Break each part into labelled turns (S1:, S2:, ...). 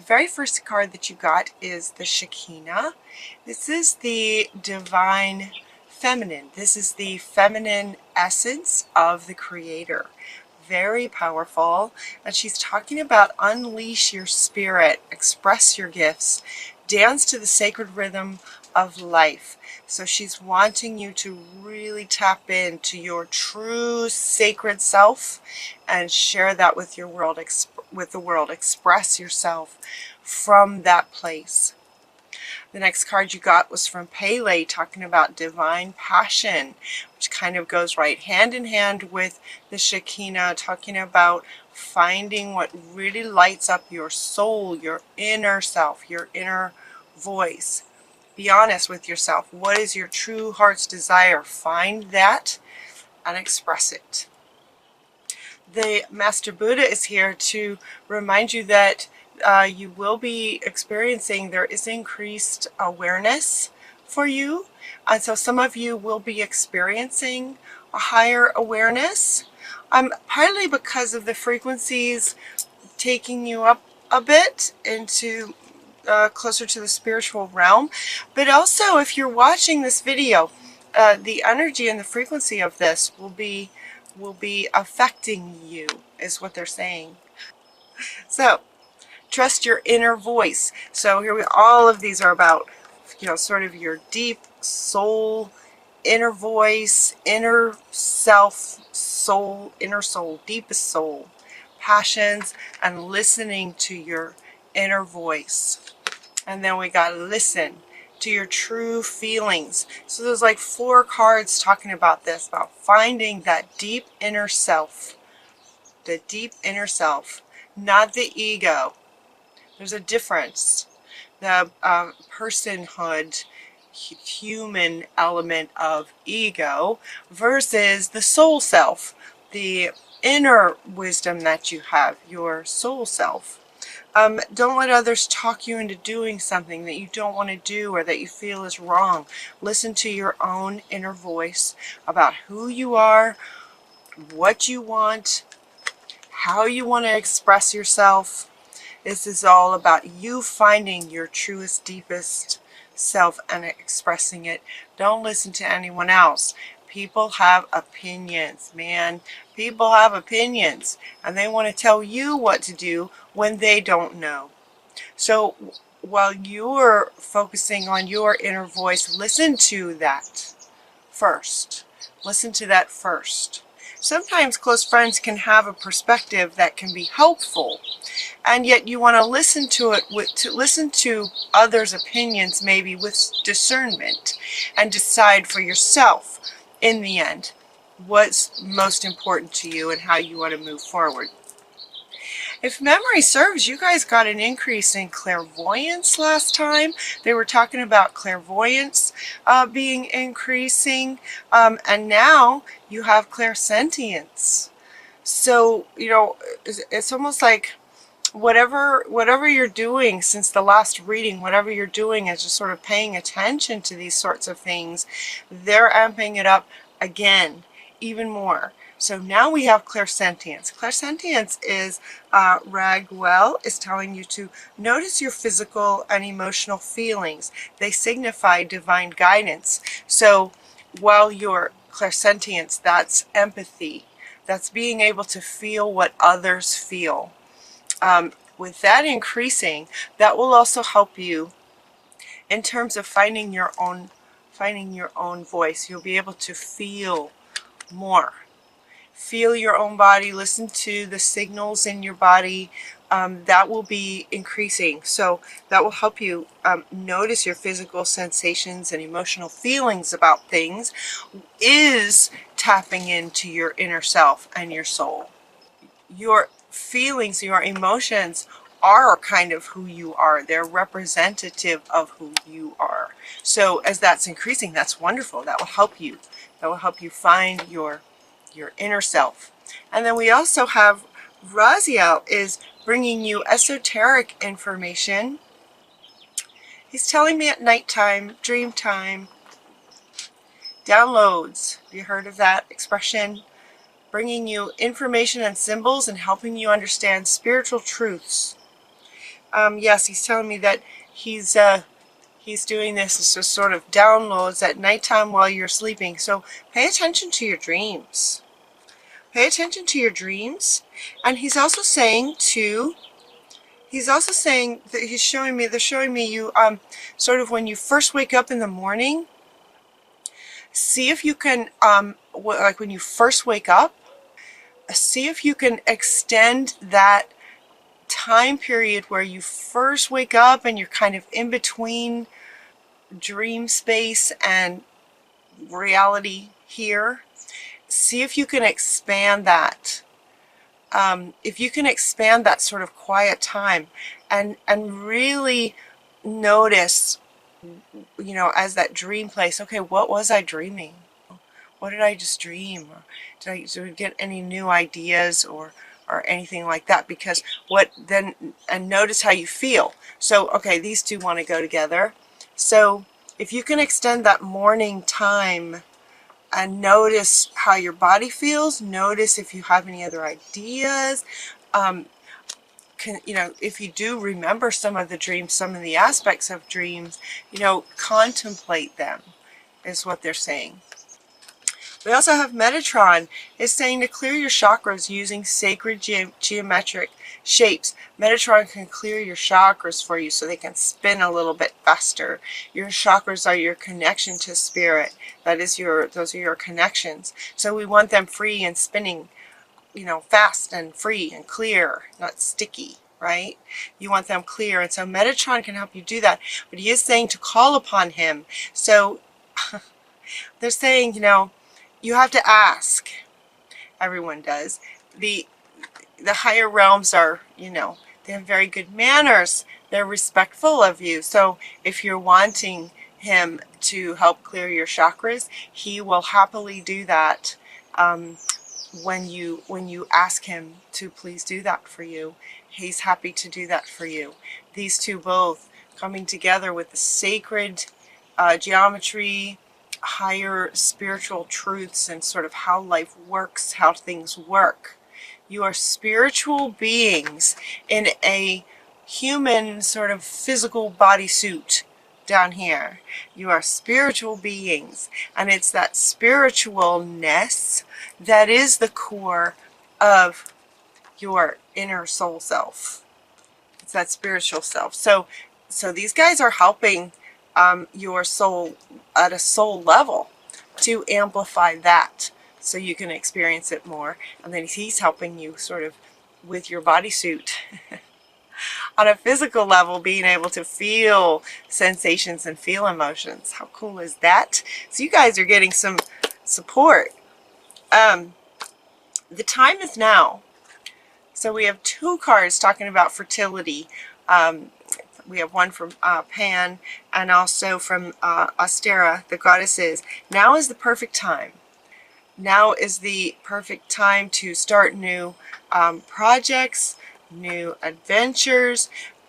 S1: The very first card that you got is the Shekinah. This is the divine feminine. This is the feminine essence of the Creator. Very powerful. And she's talking about unleash your spirit, express your gifts, dance to the sacred rhythm of life. So she's wanting you to really tap into your true sacred self and share that with your world, with the world. Express yourself from that place. The next card you got was from Pele, talking about divine passion, which kind of goes right hand in hand with the Shekinah, talking about finding what really lights up your soul, your inner self, your inner voice. Be honest with yourself. What is your true heart's desire? Find that and express it. The Master Buddha is here to remind you that you will be experiencing, there is increased awareness for you. And so some of you will be experiencing a higher awareness, partly because of the frequencies taking you up a bit into closer to the spiritual realm. But also, if you're watching this video, the energy and the frequency of this will be affecting you, is what they're saying. So trust your inner voice. So here all of these are about, sort of your deep soul, inner voice, inner self, soul, inner soul, deepest soul, passions, and listening to your inner voice. And then we got listen to your true feelings. So there's like 4 cards talking about this, about finding that deep inner self, the deep inner self, not the ego. There's a difference. The personhood, human element of ego versus the soul self, the inner wisdom that you have, your soul self. Don't let others talk you into doing something that you don't want to do or that you feel is wrong. Listen to your own inner voice about who you are, what you want, how you want to express yourself. This is all about you finding your truest, deepest self and expressing it. Don't listen to anyone else. People have opinions, man. People have opinions, and they want to tell you what to do when they don't know. So while you're focusing on your inner voice, listen to that first. Listen to that first. Sometimes close friends can have a perspective that can be helpful, and yet you want to listen to it listen to others' opinions maybe with discernment and decide for yourself in the end what's most important to you and how you want to move forward. If memory serves, you guys got an increase in clairvoyance last time. They were talking about clairvoyance being increasing, and now you have clairsentience. So, it's almost like whatever you're doing since the last reading, whatever you're doing is just sort of paying attention to these sorts of things. They're amping it up again, even more. So now we have clairsentience. Clairsentience is, Raguel is telling you to notice your physical and emotional feelings. They signify divine guidance. So while you're clairsentience, that's empathy. That's being able to feel what others feel. With that increasing, that will also help you in terms of finding your own voice. You'll be able to feel more. Feel your own body, listen to the signals in your body. That will be increasing. So that will help you notice your physical sensations and emotional feelings about things, is tapping into your inner self and your soul. Your feelings, your emotions are kind of who you are. They're representative of who you are. So as that's increasing, that's wonderful. That will help you. That will help you find your inner self. And then we also have Raziel is bringing you esoteric information. He's telling me at nighttime, dream time, downloads. Have you heard of that expression? Bringing you information and symbols and helping you understand spiritual truths. Yes, he's telling me that he's doing this as a sort of downloads at nighttime while you're sleeping. So pay attention to your dreams. Pay attention to your dreams. And he's also saying that they're showing me you, sort of when you first wake up in the morning, see if you can, like when you first wake up, see if you can extend that time period where you first wake up and you're kind of in between dream space and reality here. See if you can expand that. If you can expand that sort of quiet time and really notice, you know, as that dream place, okay, what was I dreaming? What did I just dream? Or did I get any new ideas or anything like that? Because and notice how you feel. So, okay, these two want to go together. So if you can extend that morning time and notice how your body feels, notice if you have any other ideas, you know, if you do remember some of the dreams, some of the aspects of dreams, you know, contemplate them, is what they're saying. We also have Metatron. It's saying to clear your chakras using sacred geometric shapes. Metatron can clear your chakras for you so they can spin a little bit faster. Your chakras are your connection to spirit. Those are your connections. So we want them free and spinning, you know, fast and free and clear, not sticky, right? You want them clear. And so Metatron can help you do that. But he is saying to call upon him. So they're saying, you know, you have to ask. Everyone does. The higher realms are, you know, they have very good manners. They're respectful of you. So if you're wanting him to help clear your chakras, he will happily do that when you ask him to please do that for you. He's happy to do that for you. These two both coming together with the sacred geometry, higher spiritual truths, and sort of how life works, how things work. You are spiritual beings in a human sort of physical bodysuit down here. You are spiritual beings, and it's that spiritualness that is the core of your inner soul self. It's that spiritual self. So these guys are helping your soul at a soul level to amplify that so you can experience it more. And then he's helping you sort of with your bodysuit on a physical level, being able to feel sensations and feel emotions. How cool is that? So you guys are getting some support. The time is now. So we have two cards talking about fertility. We have one from Pan and also from Ostera, the goddesses. Now is the perfect time. Now is the perfect time to start new projects, new adventures,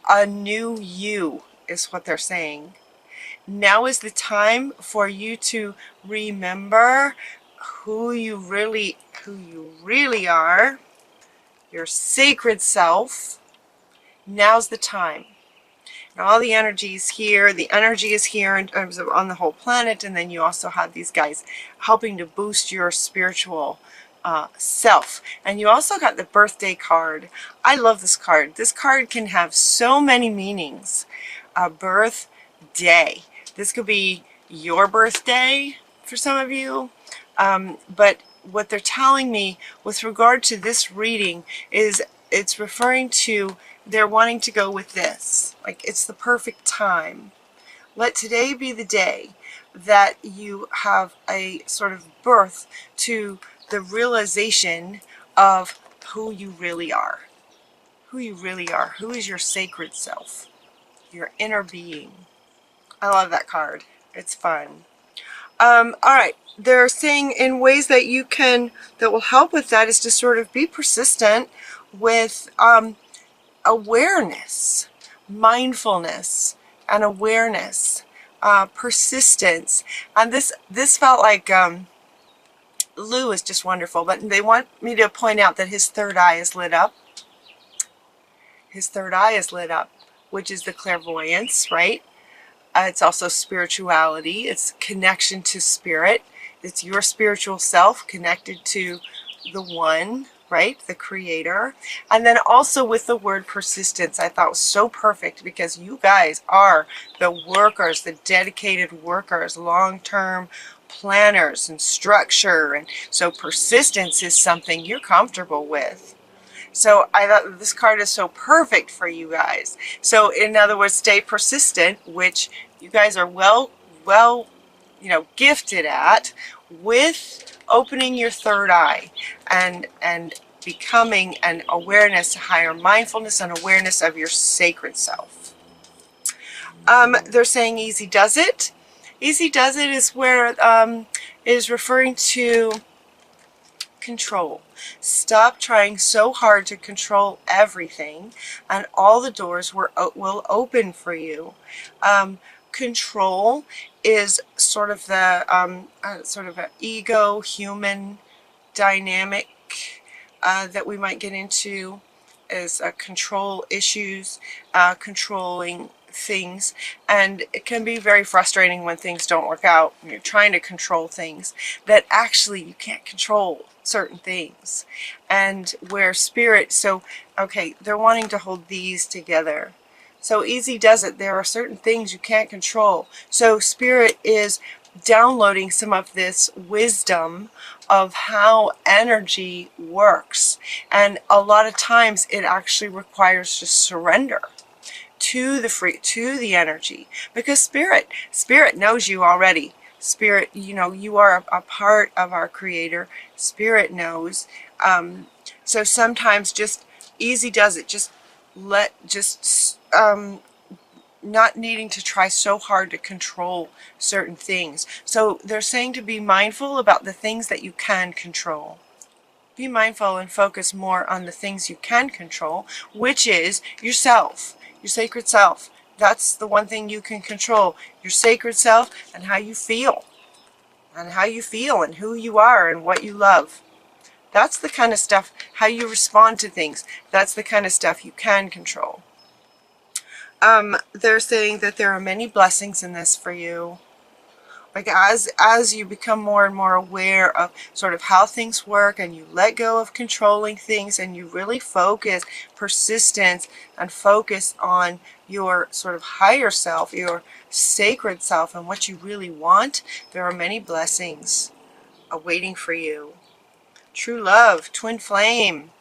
S1: a new you is what they're saying. Now is the time for you to remember who you really are, your sacred self. Now's the time. And all the energy is here. The energy is here in terms of on the whole planet, and then you also have these guys helping to boost your spiritual self. And you also got the birthday card. I love this card. This card can have so many meanings. Birthday. This could be your birthday for some of you. But what they're telling me with regard to this reading is it's referring to they're wanting to go with this. Like, it's the perfect time. Let today be the day that you have a sort of birth to the realization of who you really are. Who you really are. Who is your sacred self. Your inner being. I love that card. It's fun. Alright. They're saying in ways that you can, that will help with that, is to sort of be persistent with awareness, mindfulness, and awareness, persistence. And this felt like Lou is just wonderful, but they want me to point out that his third eye is lit up. His third eye is lit up. which is the clairvoyance, right? It's also spirituality. It's connection to spirit. It's your spiritual self connected to the one, right? The creator. And then also with the word persistence, I thought was so perfect because you guys are the workers, the dedicated workers, long-term planners and structure. And so persistence is something you're comfortable with. So I thought this card is so perfect for you guys. So in other words, stay persistent, which you guys are well, gifted at, with opening your third eye and becoming an awareness, higher mindfulness and awareness of your sacred self. They're saying easy does it. Easy does it is where is referring to control. Stop trying so hard to control everything, and all the doors will open for you. Control is sort of the sort of an ego human dynamic that we might get into, is control issues, controlling things, and it can be very frustrating when things don't work out and you're trying to control things that actually you can't control certain things. And where spirit, so okay, they're wanting to hold these together. So easy does it. There are certain things you can't control. So spirit is downloading some of this wisdom of how energy works, and a lot of times it actually requires just surrender to the energy, because spirit knows you already. Spirit, you are a part of our creator. Spirit knows. So sometimes just easy does it. Just not needing to try so hard to control certain things. So they're saying to be mindful about the things that you can control. Be mindful and focus more on the things you can control, which is yourself, your sacred self. That's the one thing you can control, your sacred self, and how you feel. And how you feel and who you are and what you love. That's the kind of stuff, how you respond to things. That's the kind of stuff you can control. They're saying that there are many blessings in this for you. Like as you become more and more aware of sort of how things work, and you let go of controlling things, and you really focus, persistence, and focus on your sort of higher self, your sacred self, and what you really want, there are many blessings awaiting for you. True love, twin flame,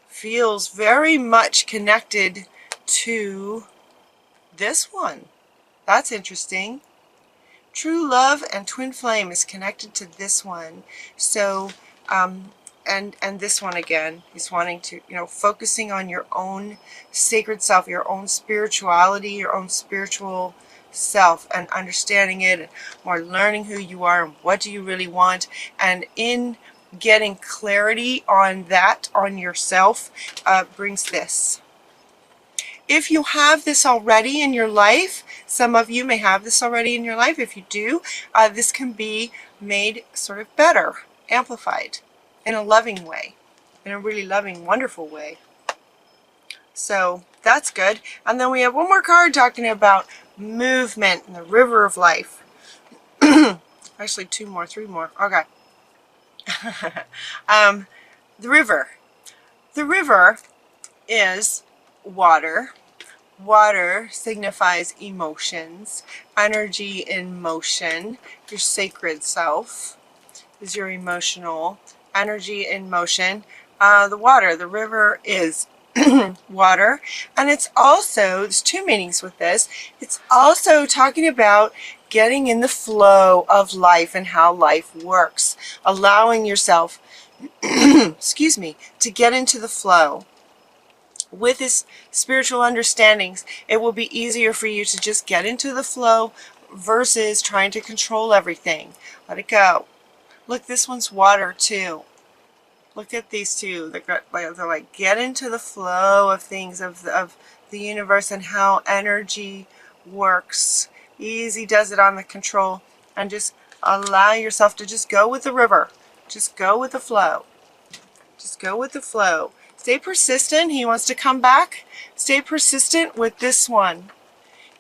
S1: feels very much connected to this one. That's interesting. True love and twin flame is connected to this one. So, and this one again, he's wanting to, focusing on your own sacred self, your own spirituality, your own spiritual self, and understanding it, and more learning who you are and what do you really want. And in getting clarity on that, on yourself, brings this. If you have this already in your life, some of you may have this already in your life. If you do, this can be made sort of better, amplified in a loving way, in a really loving, wonderful way. So that's good. And then we have one more card talking about movement and the river of life. Actually, three more. Okay. The river. The river is water. Water signifies emotions, energy in motion. Your sacred self is your emotional energy in motion. The river is water, and it's also, there's two meanings with this. It's also talking about getting in the flow of life and how life works, allowing yourself excuse me, to get into the flow. With this spiritual understandings, it will be easier for you to just get into the flow versus trying to control everything. Let it go. Look, this one's water too. Look at these two. They're like, get into the flow of things, of the universe and how energy works. Easy does it on the control. And just allow yourself to just go with the river. Just go with the flow. Just go with the flow. Stay persistent. He wants to come back. stay persistent with this one.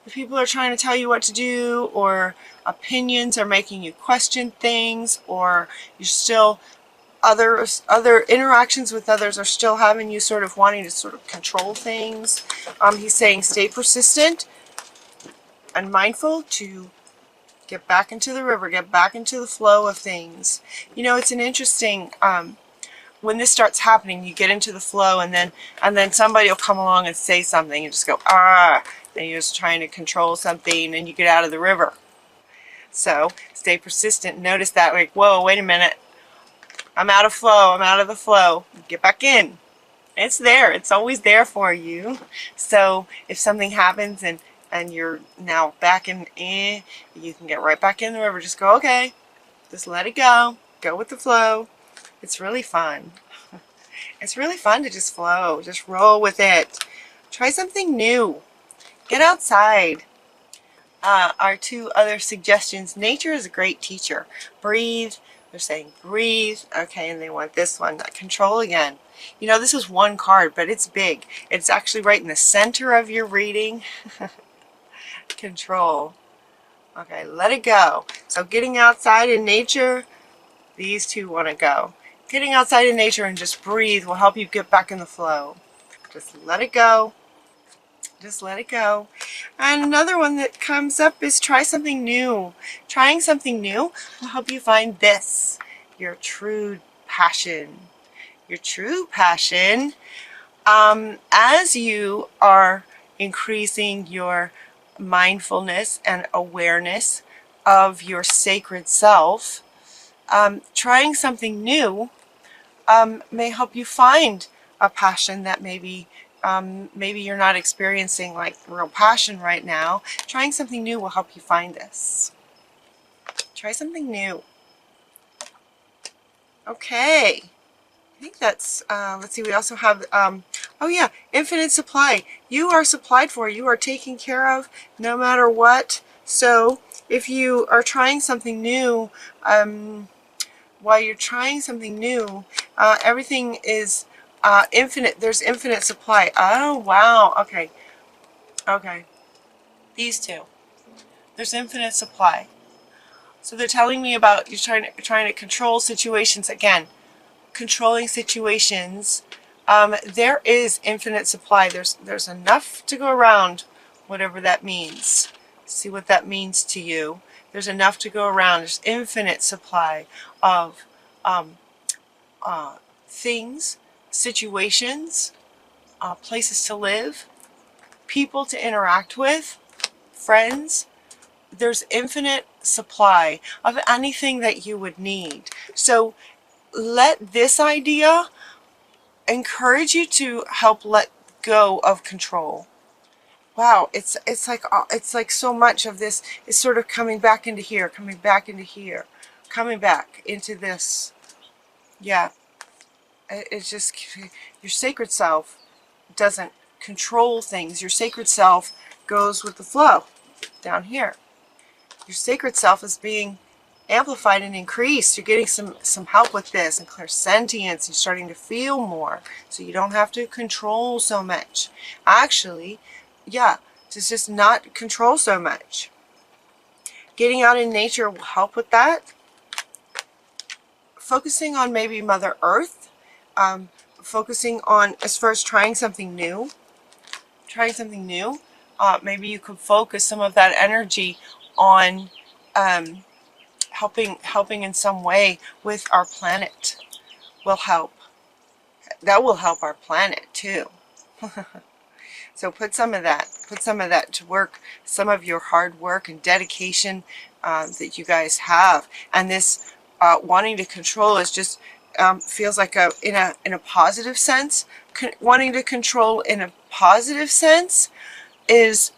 S1: If people are trying to tell you what to do, or opinions are making you question things, or you're still other interactions with others are still having you sort of wanting to sort of control things, he's saying stay persistent and mindful to get back into the river, get back into the flow of things. You know, it's an interesting, when this starts happening, you get into the flow, and then somebody will come along and say something, and just go, ah, and you're just trying to control something, and you get out of the river. So stay persistent. Notice that, like, whoa, wait a minute. I'm out of flow. I'm out of the flow. Get back in. It's there. It's always there for you. So if something happens and you're now back in, you can get right back in the river. Just go, okay. Just let it go. Go with the flow. It's really fun. It's really fun to just flow. Just roll with it. Try something new. Get outside. Our two other suggestions. Nature is a great teacher. Breathe. They're saying breathe. Okay, and they want this one, control again. You know, this is one card, but it's big. It's actually right in the center of your reading. Control. Okay, let it go. So getting outside in nature, these two want to go. Getting outside in nature and just breathe will help you get back in the flow. Just let it go. Just let it go. And another one that comes up is try something new. Trying something new will help you find this, your true passion. Your true passion, as you are increasing your mindfulness and awareness of your sacred self, trying something new may help you find a passion that maybe you're not experiencing like real passion right now. Trying something new will help you find this. Try something new. Okay. I think that's, let's see, we also have, oh yeah, infinite supply. You are supplied for. You are taken care of no matter what. So if you are trying something new, while you're trying something new, everything is infinite. There's infinite supply. Oh, wow. Okay. Okay. These two. There's infinite supply. So they're telling me about you trying to control situations. Again, controlling situations. There is infinite supply. There's enough to go around, whatever that means. See what that means to you. There's enough to go around. There's infinite supply of things, situations, places to live, people to interact with, friends. There's infinite supply of anything that you would need. So let this idea encourage you to help let go of control. Wow, it's like so much of this is sort of coming back into here, coming back into here, coming back into this. Yeah, it's just your sacred self doesn't control things. Your sacred self goes with the flow down here. Your sacred self is being amplified and increased. You're getting some help with this and clairsentience. You're starting to feel more, so you don't have to control so much. Actually, yeah, just not control so much. Getting out in nature will help with that. Focusing on maybe Mother Earth, focusing on as far as trying something new. Maybe you could focus some of that energy on helping in some way with our planet. Will help. That will help our planet too. So put some of that to work, some of your hard work and dedication that you guys have. And this wanting to control is just feels like in a positive sense. Wanting to control in a positive sense is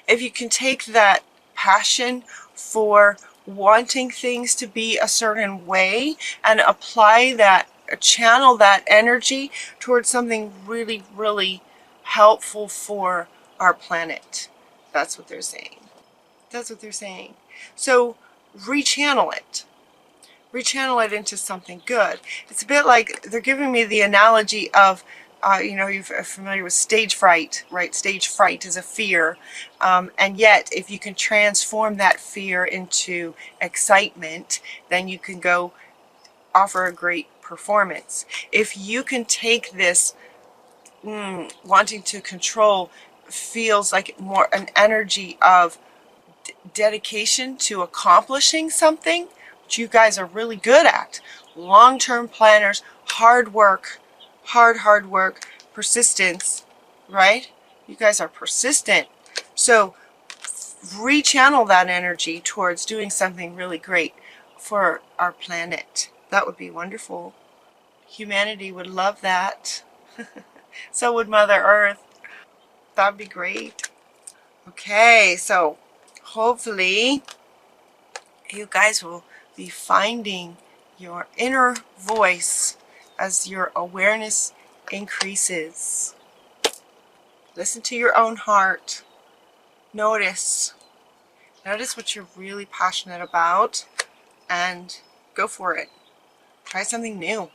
S1: if you can take that passion for wanting things to be a certain way and apply that, channel that energy towards something really, really helpful for our planet. That's what they're saying. That's what they're saying. So rechannel it. Rechannel it into something good. It's a bit like they're giving me the analogy of you know, you're familiar with stage fright, right? Stage fright is a fear. And yet, if you can transform that fear into excitement, then you can go offer a great performance. If you can take this wanting to control feels like more an energy of dedication to accomplishing something, which you guys are really good at. Long-term planners, hard work, hard work, persistence, right? You guys are persistent. So rechannel that energy towards doing something really great for our planet. That would be wonderful. Humanity would love that. So would Mother Earth. That'd be great. Okay, so hopefully you guys will be finding your inner voice as your awareness increases. Listen to your own heart. Notice what you're really passionate about and go for it. Try something new.